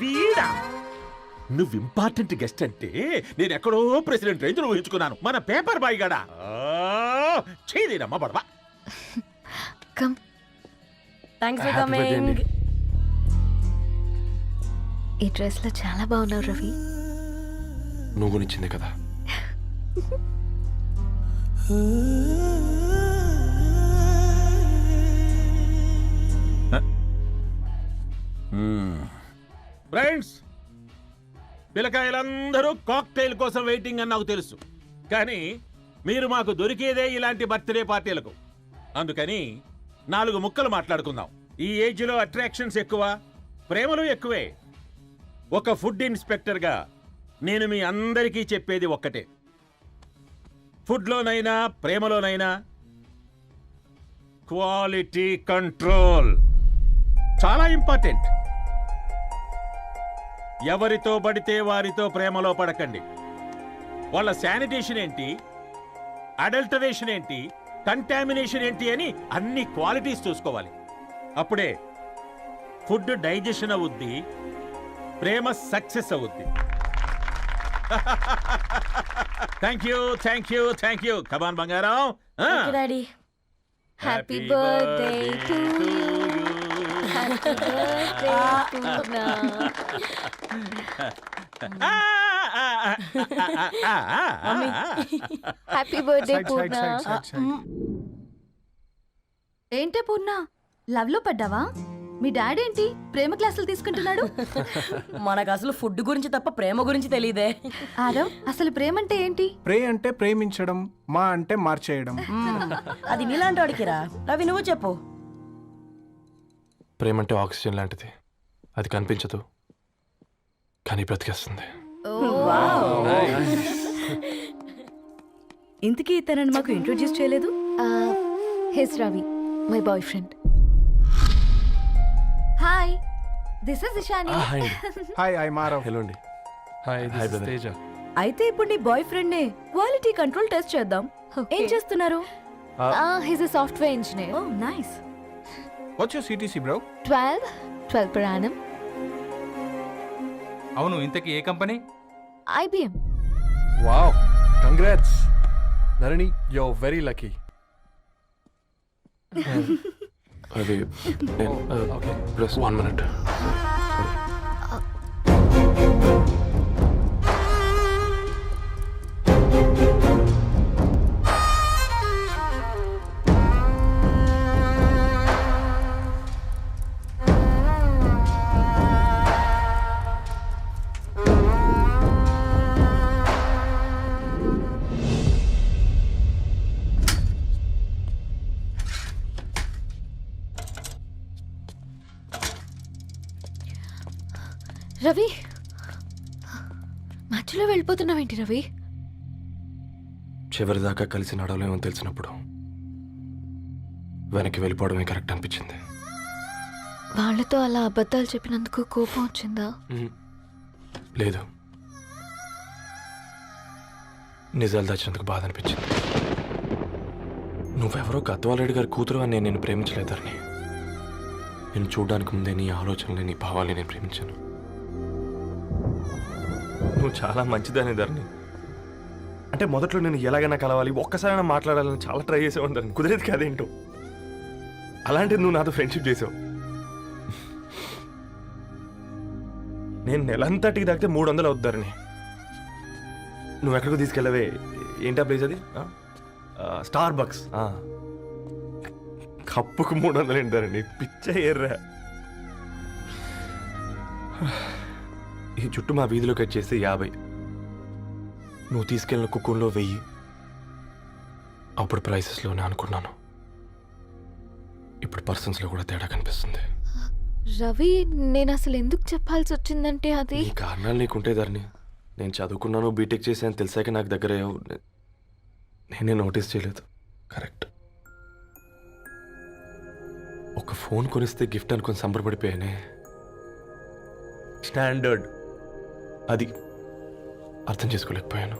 వీడా? నువ్వు important guest అంటే నేను ఎక్కడో ప్రెసిడెంట్ రేంజ్ ఊహించుకున్నాను. మన పేపర్ బాయ్ గడా చేయలేనమ్మా బడవా. కమ్. Thanks for coming. ఈ డ్రెస్ లో చాలా బాగున్నావు రవి. నువ్వు గురించింది కదా. ఫ్రెండ్స్, పిల్లకాయలందరూ కాక్టైల్ కోసం వెయిటింగ్ అని నాకు తెలుసు. కానీ మీరు మాకు దొరికేదే ఇలాంటి బర్త్డే పార్టీలకు. అందుకని 4 ముక్కలు మాట్లాడుకుందాం. ఈ ఏజ్ లో అట్రాక్షన్స్ ఎక్కువ, ప్రేమలు ఎక్కువే. ఒక ఫుడ్ ఇన్స్పెక్టర్గా నేను మీ అందరికీ చెప్పేది ఒక్కటే. ఫుడ్లోనైనా ప్రేమలోనైనా క్వాలిటీ కంట్రోల్ చాలా ఇంపార్టెంట్. ఎవరితో పడితే వారితో ప్రేమలో పడకండి. వాళ్ళ శానిటేషన్ ఏంటి, అడల్టరేషన్ ఏంటి, కంటామినేషన్ ఏంటి అని అన్ని క్వాలిటీస్ చూసుకోవాలి. అప్పుడే ఫుడ్ డైజెషన్ అవుద్ది, ప్రేమ సక్సెస్ అవుద్ది. Thank you, thank you, thank you. Come on బంగారం. Daddy. Happy birthday to you. Happy birthday Purna. Happy birthday Purna. ఏంటే పూర్ణ, లవ్ లో పడ్డావా? మీ డాడీ ఏంటి ప్రేమ క్లాసులు తీసుకుంటున్నాడు? మనకు అసలు ఫుడ్ గురించి తప్ప ప్రేమ గురించి తెలియదే. ఆరవ్, అసలు ప్రేమ అంటే ఏంటి? ప్రే అంటే ప్రేమించడం, మా అంటే మార్చేయడం. అది నీలాంటి వాడికిరా. రవి నువ్వు చెప్పు. ప్రేమ అంటే ఆక్సిజన్ లాంటిది. అది కనిపించదు కానీ బ్రతికేస్తుంది. ఇంతకీ తనని మాకు ఇంట్రొడ్యూస్ చేయలేదు. He's Ravi, my boyfriend. Hi, this is Ishani. Hi, I Marav. Hello అండి. Hi brother. తేజ. అయితే ఇప్పుడు నీ బాయ్ ఫ్రెండ్ నే క్వాలిటీ కంట్రోల్ టెస్ట్ చేద్దాం. ఏం చేస్తున్నారు? He's a software engineer. Oh nice. What's your CTC bro? 12 per annum. అవును, ఇంతకీ ఏ company? IBM. Wow, congrats Narani, you are very lucky. అది ఓకే, ప్లస్ 1 minute. రవి, మధ్యలో వెళ్ళిపోతున్నావేంటి రవి? చివరిదాకా కలిసి నడవలేమో తెలిసినప్పుడు వెనక్కి వెళ్ళిపోవడమే కరెక్ట్ అనిపించింది. వాళ్ళతో అలా అబద్ధాలు చెప్పినందుకు కోపం వచ్చిందా? లేదు, నిజాలు దాచినందుకు బాధ అనిపించింది. నువ్వెవరో గద్వాలరెడ్డి గారి కూతురు అని నేను ప్రేమించలేదని. నేను చూడడానికి ముందే నీ ఆలోచనలు, నీ భావాలని నేను ప్రేమించాను. నువ్వు చాలా మంచిదాని ధరణి. అంటే మొదట్లో నేను ఎలాగైనా కలవాలి, ఒక్కసారైనా మాట్లాడాలని చాలా ట్రై చేసేవాడిని ధరణి. కుదిరేది కాదేంటో. అలాంటిది నువ్వు నాతో ఫ్రెండ్షిప్ చేసావు. నేను నెలంతటికి తాకితే 300 అవుతారని. నువ్వు ఎక్కడికి తీసుకెళ్ళవే? ఏంటా ప్లేస్ అది? Star bucks. కప్పుకు 300 ఏంటారండి, పిచ్చ ఎర్రా. ఈ చుట్టూ మా వీధిలో కట్ చేస్తే 50. నువ్వు తీసుకెళ్ళిన కుక్కర్లో 1000. అప్పుడు ప్రైసెస్లోనే అనుకున్నాను, ఇప్పుడు పర్సన్స్లో కూడా తేడా కనిపిస్తుంది. రవి, నేను అసలు ఎందుకు చెప్పాల్సి వచ్చిందంటే అది ఈ కారణాలు నీకుంటే ధరణి. నేను చదువుకున్నాను, బీటెక్ చేశాను తెలిసాక నాకు దగ్గర నేనే నోటీస్ చేయలేదు. కరెక్ట్. ఒక ఫోన్ కొనిస్తే గిఫ్ట్ అనుకుని సంబరపడిపోయానే. స్టాండర్డ్ అది అర్థం చేసుకోలేకపోయాను.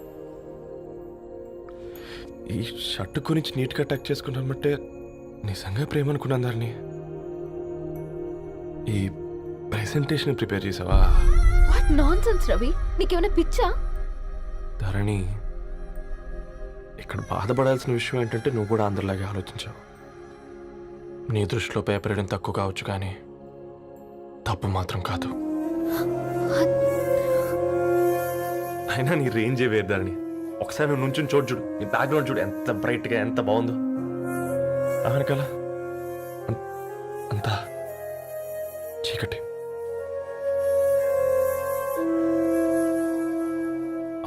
ఈ షర్టు గురించి నీట్గా టక్ చేసుకున్నామంటే నిజంగా ప్రేమ అనుకున్నాను దాన్ని. ఈ ప్రెజెంటేషన్ ప్రిపేర్ చేసావా? వాట్ నాన్సెన్స్ రవి, నీకేమైనా పిచ్చా? ధరణి, ఇక్కడ బాధపడాల్సిన విషయం ఏంటంటే నువ్వు కూడా అందరిలాగే ఆలోచించావు. నీ దృష్టిలో పేపర్ వేయడం తక్కువ కావచ్చు, కానీ తప్పు మాత్రం కాదు. అయినా నీ రేంజే వేరు ధరణి. ఒకసారి నువ్వు నుంచుని చూడు, నీ బ్యాక్గ్రౌండ్ చూడు ఎంత బ్రైట్గా, ఎంత బాగుందో. వెనకాల అంతా చీకటి.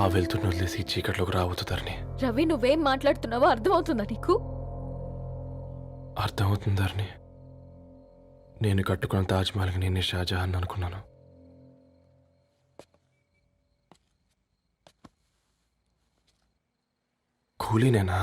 ఆ వెళ్తున్న వదిలేసి ఈ చీకట్లోకి రాబోతుందని రవి, నువ్వేం మాట్లాడుతున్నావో అర్థమవుతుందా నీకు? అర్థమవుతుందని నేను కట్టుకున్న తాజ్మహల్కి నేనే షాజహాన్ అనుకున్నాను. కూలీనేనా?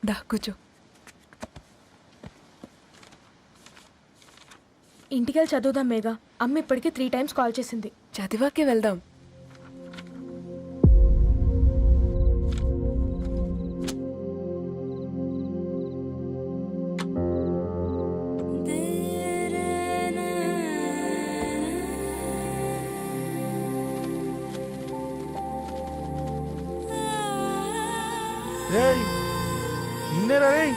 దా కూర్చో. ఇంటికెళ్ళి చదువుదాం మేఘా. అమ్మ ఇప్పటికే 3 times కాల్ చేసింది. చదివాకే వెళ్దాం. నిన్నేరా రే?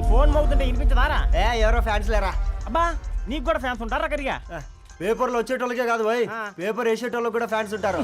ఫోన్ మోగుతుంటే వినిపించదారా? ఎవరో ఫ్యాన్స్ లేరా? అబ్బా, నీకు కూడా ఫ్యాన్స్ ఉంటారా కరిగా? పేపర్లో వచ్చేటోళ్ళకే కాదు పోయి, పేపర్ వేసేటోళ్ళకి కూడా ఫ్యాన్స్ ఉంటారు.